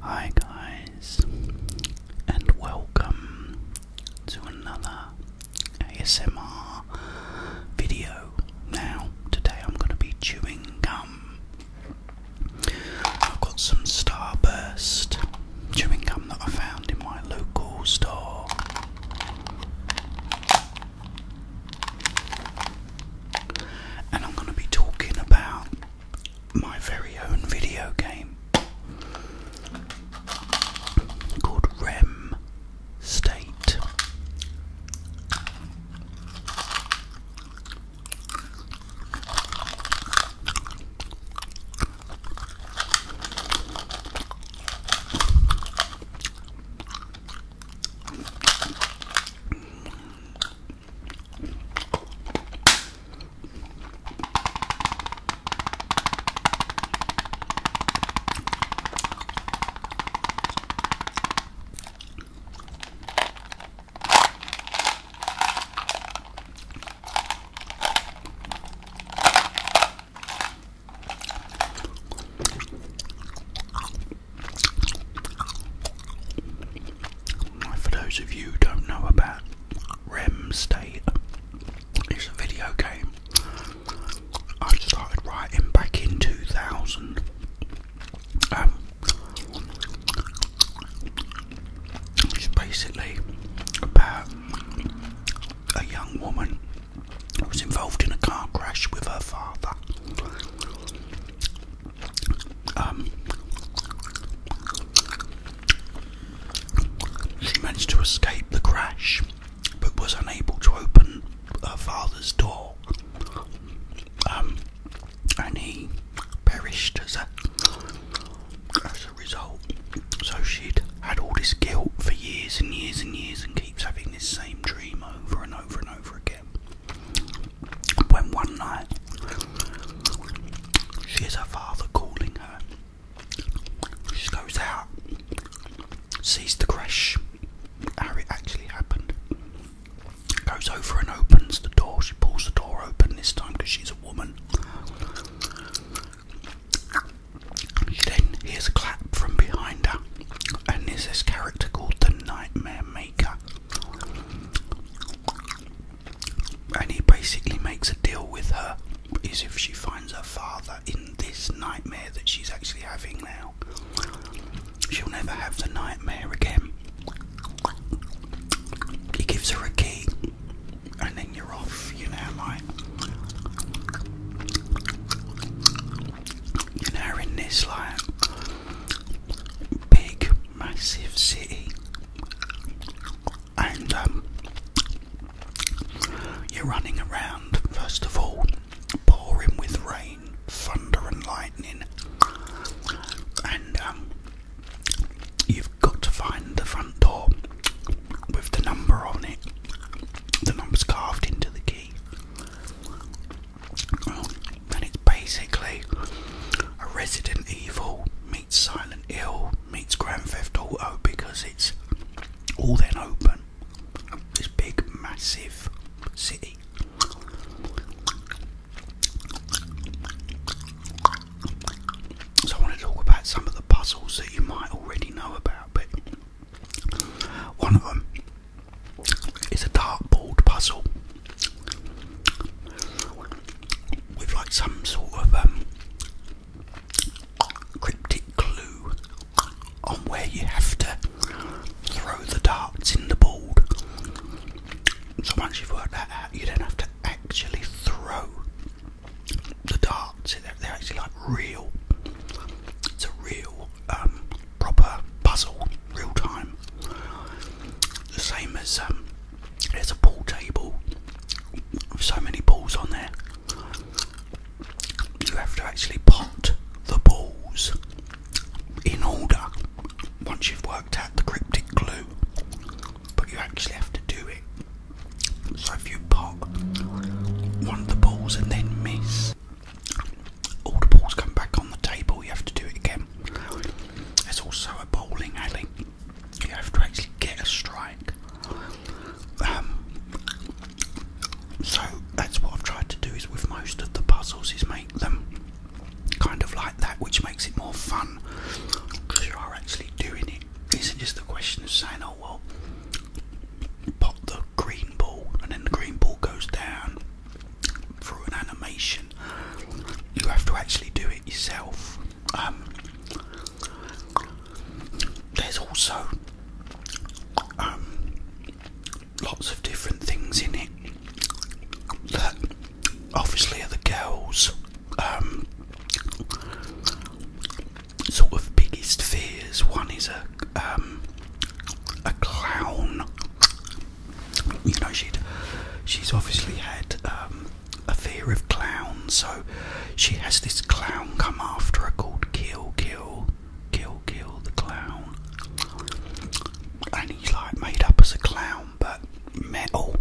Hi guys, and welcome to another ASMR video. Now, today I'm going to be chewing gum. I've got some Starburst chewing gum that I found in my local store. And I'm going to be talking about my very own video game called Rem State. For those of you who don't know about Rem State, it's a video game I started writing back in 2000. It's basically about a young woman who was involved in a car crash with her father. She managed to escape the crash, but was unable to open her father's door, and he perished as a result. So she'd had all this guilt for years and years and years, and keeps having this same dream over and over and over again. When one night she hears her father calling her, she goes out, sees the crash, how it actually happened, goes over and opens the door. She pulls the door open this time because she's a woman. She then hears a clap from behind her, and there's this character called the Nightmare Maker, and he basically makes a deal with her. Is if she finds her father in this nightmare that she's actually having now, she'll never have the nightmare again. He gives her a key, and then you're off, you know, like, you're now in this, like, big, massive city, and, you're running around, first of all, pouring with rain, thunder and lightning, and, you've got to find the front door with the number on it. The number's carved into the key. And it's basically a Resident Evil meets Silent Hill meets Grand Theft Auto, because it's all then open. This big, massive city. isn't just a question of saying, oh well, pop the green ball, and then the green ball goes down through an animation. You have to actually do it yourself. There's also lots of different things in it that obviously are the girls' sort of biggest fears. One is a clown. You know, she's obviously had a fear of clowns, so she has this clown come after her called Kill the Clown, and he's like made up as a clown but metal,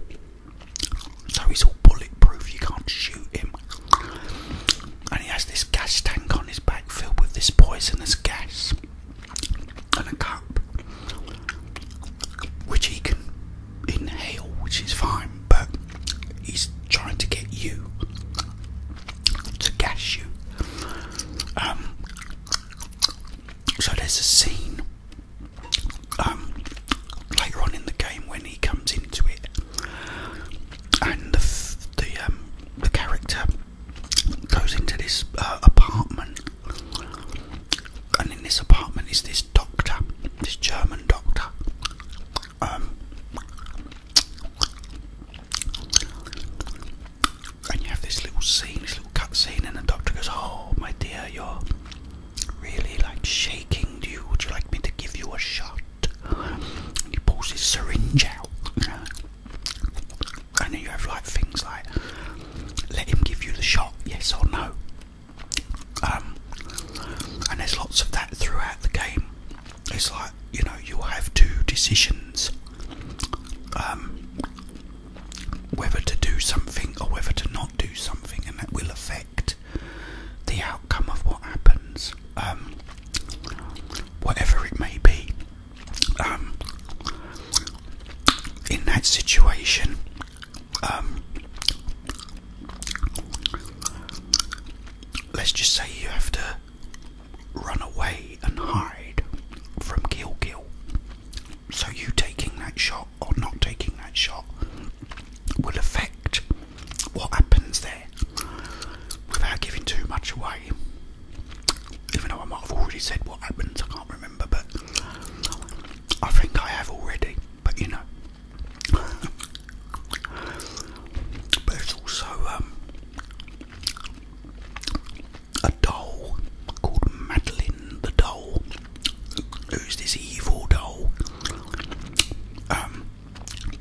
so he's all bulletproof, you can't shoot him, and he has this gas tank on his back filled with this poisonous gas and a cup which he can inhale, which is fine, but he's trying to get you to gas you. So there's a scene later on in the game when he comes into it, and the character goes into this apartment, and in this apartment is this doctor, this German doctor. And you have this little scene, this little cut scene, and the doctor goes, "Oh my dear, you're really like shaking. Would you like me to give you a shot?" And he pulls his syringe out, you know? And then you have like things like, let him give you the shot, yes or no. And there's lots of that throughout the game. It's like, you know, you'll have two decisions, whether to do something or whether to not do something, and that will affect the outcome of what happens, whatever it may be. In that situation, let's just say you have to run away and hide from Kill. So you taking that shot or not taking that shot will affect what happens there, without giving too much away. Even though I might have already said what happens, I can't remember, but I think I have already, but you know. But there's also a doll called Madeleine the Doll, who's this evil doll.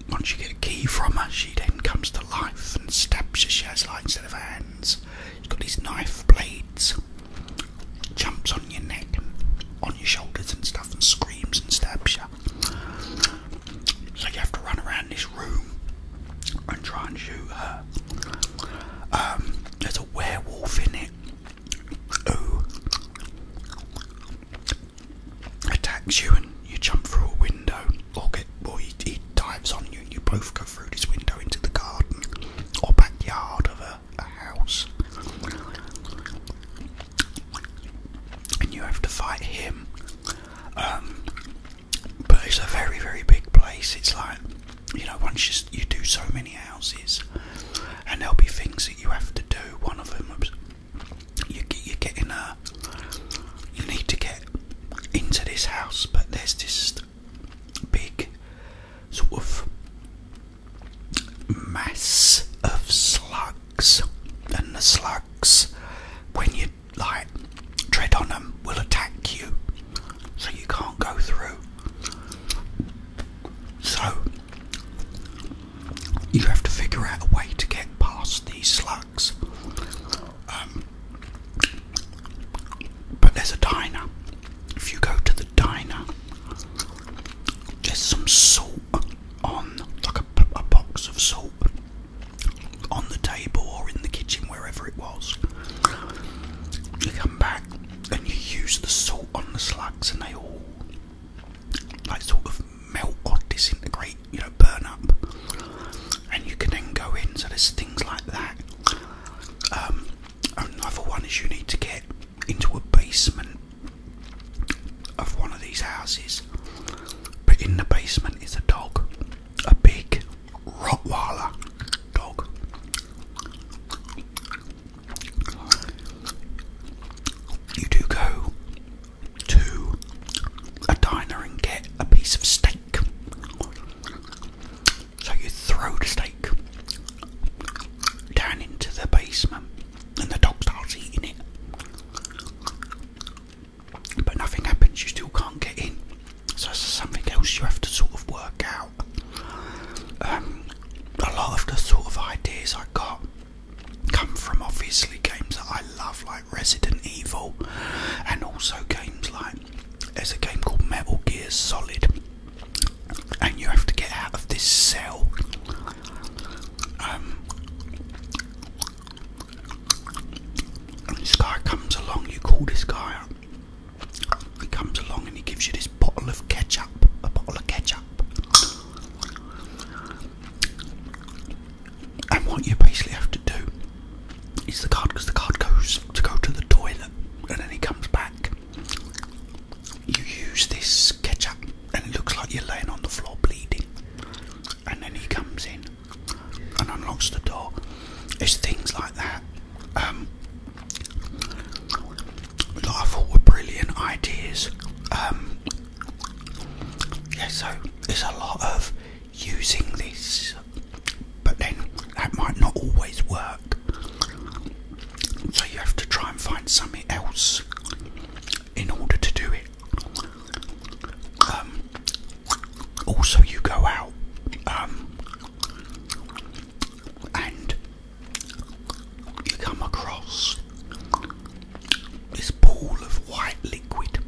Once you get a key from her, she then comes to life and stabs you. She has, like, instead of hands, she's got these knife blades, jumps on your neck and on your shoulders and stuff, and screams and stabs you. So you have to run around this room and try and shoot her. There's a werewolf in it who attacks you, and you jump through a window, or he dives on you, and you both go through this window into the garden or backyard of a house, and you have to fight him. But it's a very, very big place. It's like, you know, once you do so many houses, and there'll be things that you have to do. One of them, you need to get into this house, but there's this big sort of mass of slugs, and the slugs, when you like tread on them, will attack you, so you can't go through. So you have to figure out a way to get past these slugs. But there's a diner. If you go to the diner, there's some salt on, like a box of salt on the table or in the kitchen, wherever it was. You come back and you use the salt on the slugs, and they all like sort of melt or disintegrate, you know, burn up, and you can then go in. So there's things like that. Another one is you need to get into a basement of one of these houses, in the basement is a dog, a big Rottweiler dog. You do go to a diner and get a piece of steak. So you throw the steak down into the basement and the dog starts eating it. But nothing happens, you still can't get in. So there's something else you have to sort of work out. A lot of the sort of ideas I got come from obviously games that I love, like Resident Evil, and also games like, there's a game called Metal Gear Solid, and you have to get out of this cell. And this guy comes along, you call this guy up, he comes along and he gives you this bottle of ketchup, a bottle of ketchup. And what you basically have to do is because the card goes to go to the toilet and then he comes back, you use this ketchup and it looks like you're laying on the floor bleeding, and then he comes in and unlocks the door. There's things like that that I thought were brilliant ideas. Yeah, so there's a lot of using this, but then that might not always work. So you have to try and find something else in order to do it. Also, you go out and you come across this pool of white liquid,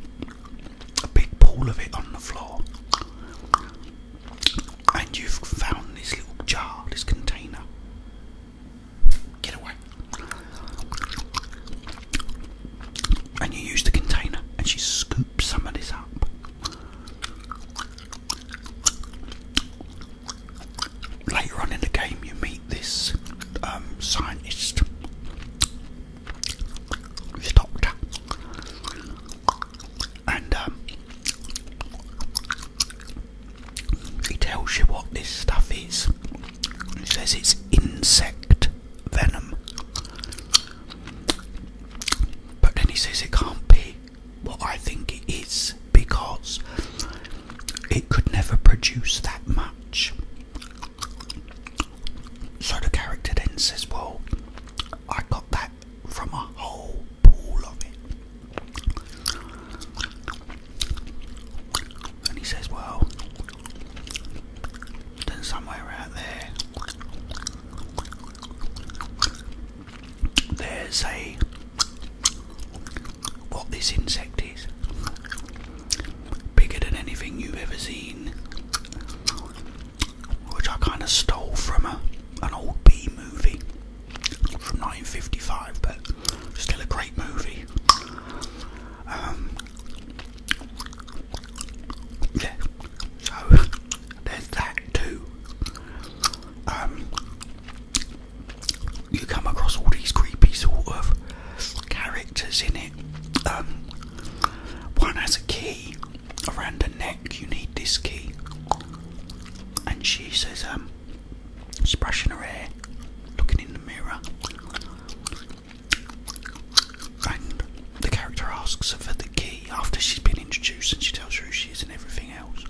a big pool of it on the floor, and you've found this little jar, this container. Get away. And you use the container and she scoops some of this up. Later on in the game you meet this scientist, this doctor, and he tells you what this stuff is. He says it's insect venom, but then he says it can't be what I think it is, because it could never produce that much. So the character then says, well, I got that from a whole pool of it. And he says, well, then somewhere out there, there's what this insect is. Bigger than anything you've ever seen. Which I kind of stole from an old B movie from 1955, but still a great movie. Yeah, so there's that too. You come across all these creepy sort of characters in it. One has a key around her neck. You need this key, and she says, she's brushing her hair, looking in the mirror, and the character asks her for the key after she's been introduced, and she tells her who she is and everything else.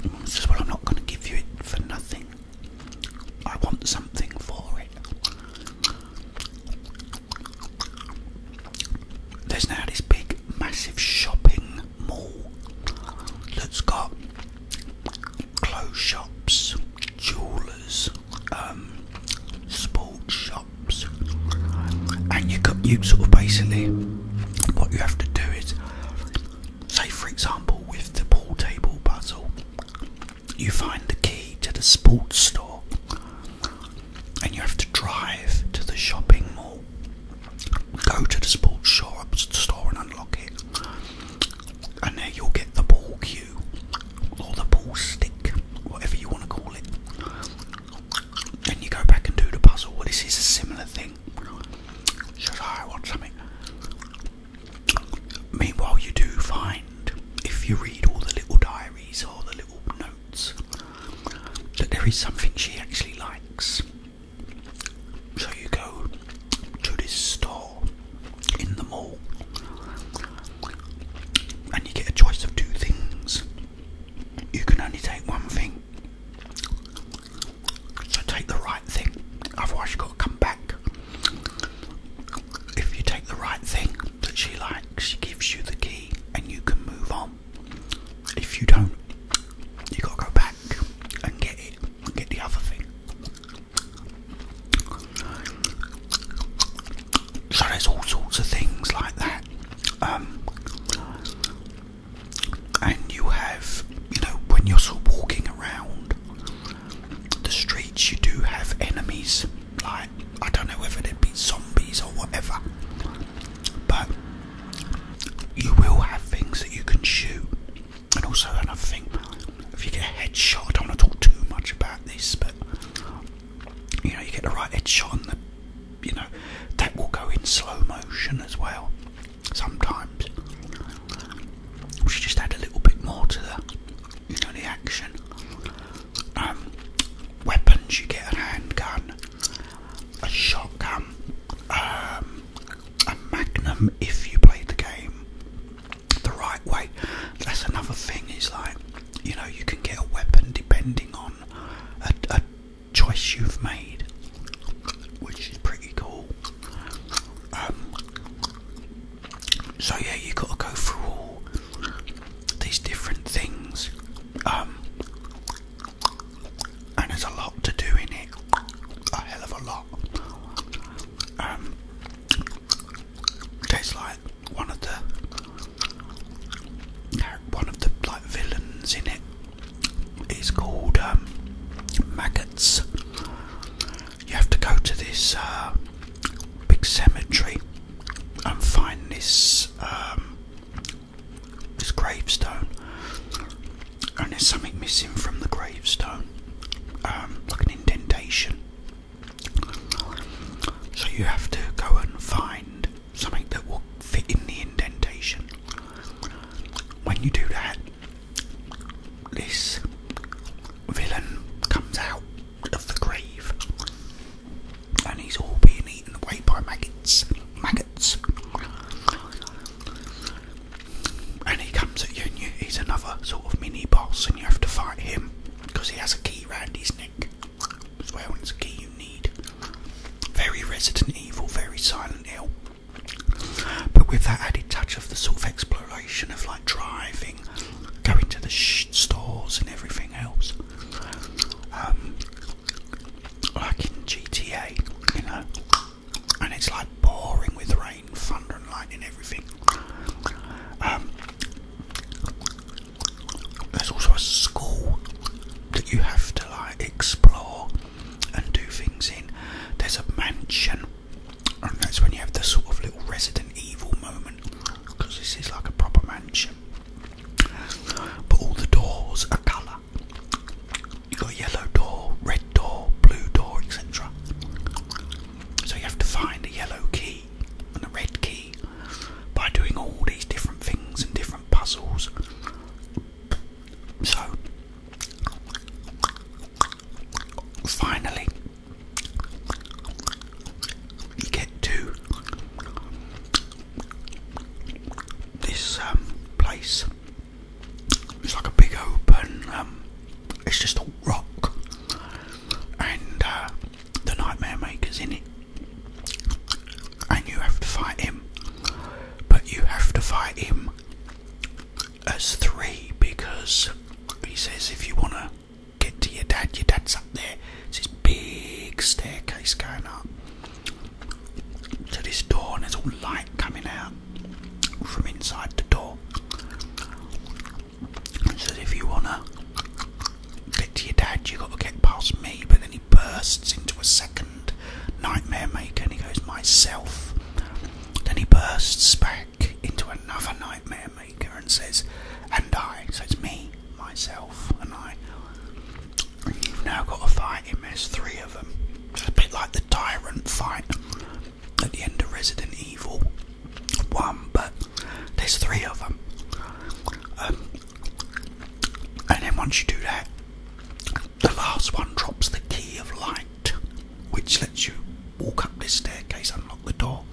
And says, well, I'm not going to give you it for nothing. I want something for it. There's now this big, massive shopping mall that's got clothes shops, jewellers, sports shops, and you sort of basically, what you have to do is, say for example with the pool table puzzle, you find the key to the sports store, and you have to drive to the shopping mall, go to the sports store and unlock it, and there you'll get the ball cue, or the ball stick, whatever you want to call it. Then you go back and do the puzzle. Well, this is a similar thing. Should I want something? Meanwhile, you do find, if you read all the little diaries right way. That's another thing, is like, you know, you can get a weapon depending on a choice you've made, which is pretty cool. So yeah, you got to go through all these different things, and there's a lot to do in it, a hell of a lot. There's like one of the like villains in it is called maggots. You have to go to this big cemetery and find this this gravestone, and there's something missing from the gravestone, like an indentation. So you have to go and find something that will fit in the indentation. When you do that, this villain comes out of the grave, and he's all being eaten away by maggots. And he comes at you, and he's another sort of mini boss, and you have to fight him because he has a key round his neck as well. It's a key you need. Very Resident Evil, very Silent Hill, but with that added touch of the sort of exploration of like driving, going to the stores and everything else, like in GTA, you know. And it's like pouring with rain, thunder and lightning, everything. There's also a school that you have to like explore and do things in. There's a mansion, and that's when you have the sort of little Resident Evil moment, because this is like a proper mansion. But all the doors are colour. You've got a yellow door, red door, blue door, etc. So you have to find a yellow key and a red key by doing all these different things and different puzzles. So finally you get to this place. It's like a big open, it's just all rock, and the Nightmare Maker's in it, and you have to fight him, but you have to fight him as three, because he says if you want to get to your dad's up there. It's this big staircase going up to this door, and there's all light coming out from inside the door. So if you want to get to your dad, you got to get past me. But then he bursts into a second Nightmare Maker, and he goes, myself. Then he bursts back into another Nightmare Maker and says, and I. So it's me, myself, and I. And you've now got to fight him. There's three of them. It's a bit like the Tyrant fight at the end of Resident Evil 1, but there's three of them. And then once you do that, the last one drops the key of light, which lets you walk up this staircase, unlock the door,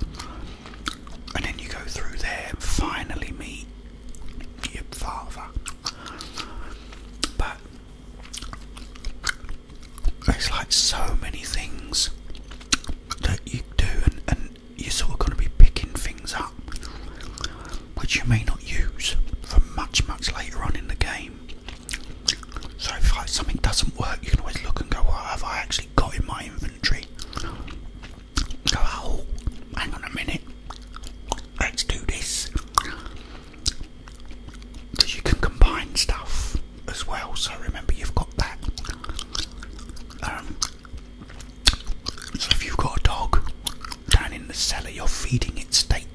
and then you go through there and finally meet your father. But there's like so many things that you do, and you're sort of going to be picking things up which you may not use for much later on in the game. So if like something doesn't work, you can always look and go, what have I actually got in my inventory? Go, oh, hang on a minute, let's do this. Because you can combine stuff as well, so remember you've got that. So if you've got a dog down in the cellar, you're feeding it steak,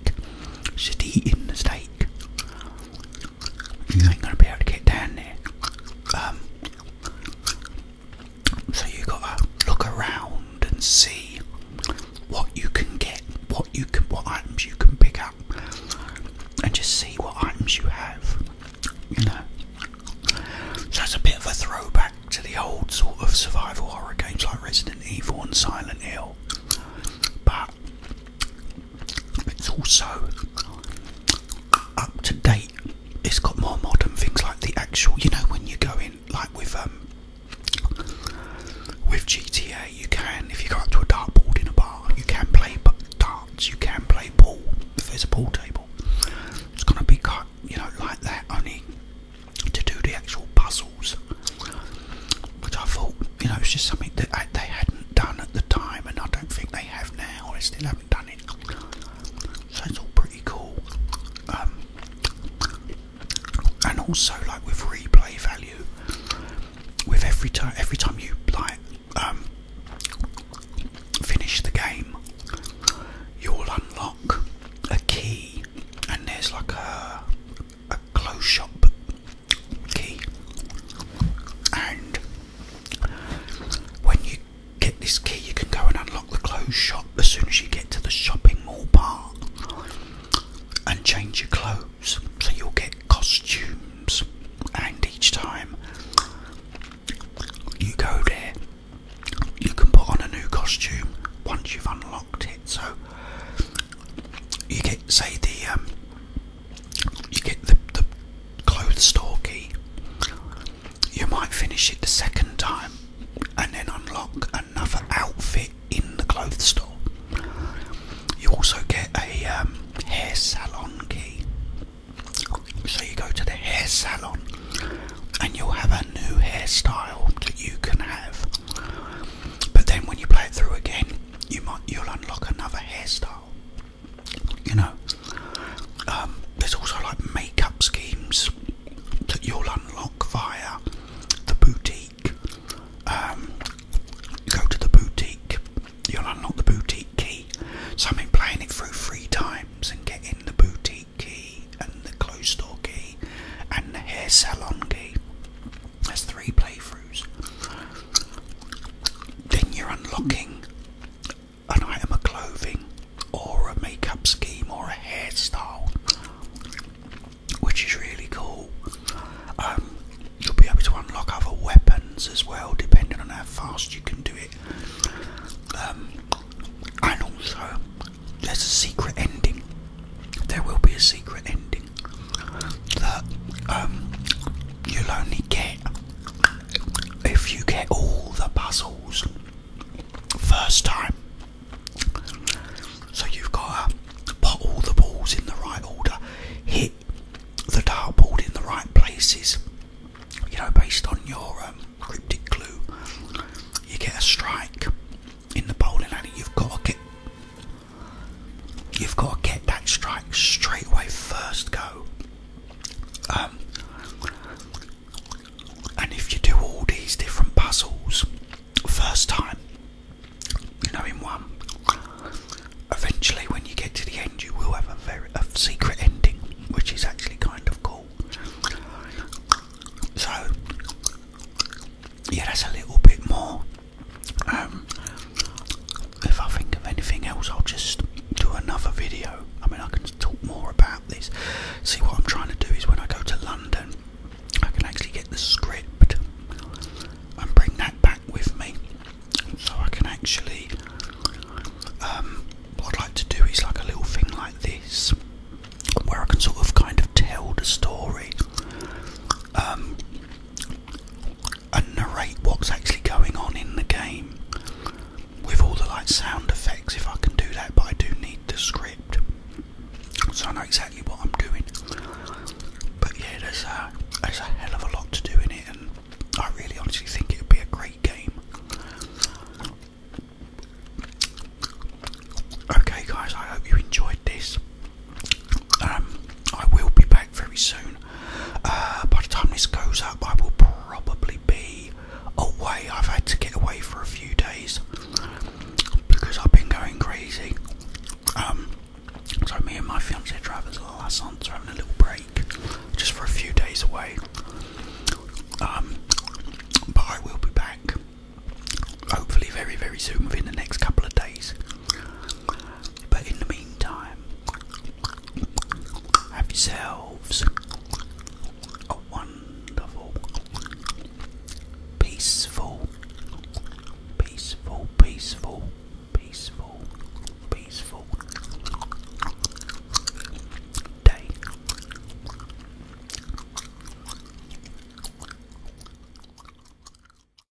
it's just eating the steak. You ain't going to be able to get down there. So you got to look around and see what you can get, what items you can pick up, and just see what items you have, you know. So it's a bit of a throwback to the old sort of survival horror games like Resident Evil and Silent Hill, but it's also up to date. actual, you know, when you go in, like with GTA, you can, if you go up to a dartboard in a bar, you can play darts, you can play pool, if there's a pool table. It's going to be quite, you know, like that, only to do the actual puzzles, which I thought, you know, it's just something that they hadn't done at the time, and I don't think they have now. They still haven't done it, so it's all pretty cool. And also, like with replay value, with every time you like finish the game, you'll unlock a key, and there's like a close shop key, and when you get this key, you can go and unlock the clothes shop as soon as you get to the shopping mall part and change your clothes, so you'll get costumes, and each time you go there you can put on a new costume once you've unlocked it. So you get, say, you get the clothes store key, you might finish it the second time and then unlock another outfit in the clothes store. You also get a hair salon key, so you go to the hair salon and you'll have a new hairstyle that you can have, but then when you play it through again, you'll unlock another hairstyle, you know. There's also like makeup schemes that you'll unlock via the boutique. You go to the boutique, you'll unlock the boutique key. So I've been playing it through 3 times and getting the boutique key and the clothes store key and the hair salon key. That's 3 playthroughs. Then you're unlocking an item of clothing or a makeup scheme or a hairstyle, which is really cool. You'll be able to unlock other weapons as well, depending on how fast you can do it. And also, there's a secret ending. There will be a secret ending that you'll only get if you get all the puzzles first time. So you've got to put all the balls in the right order, hit the dartboard in the right places, you know, based on your cryptic clue. You get a strike in the bowling alley, you've got to get that strike straight away first go. And if you do all these different puzzles first time, you know, in one, eventually when you get to the end you will have a secret ending, which is actually kind of cool. So yeah, that's a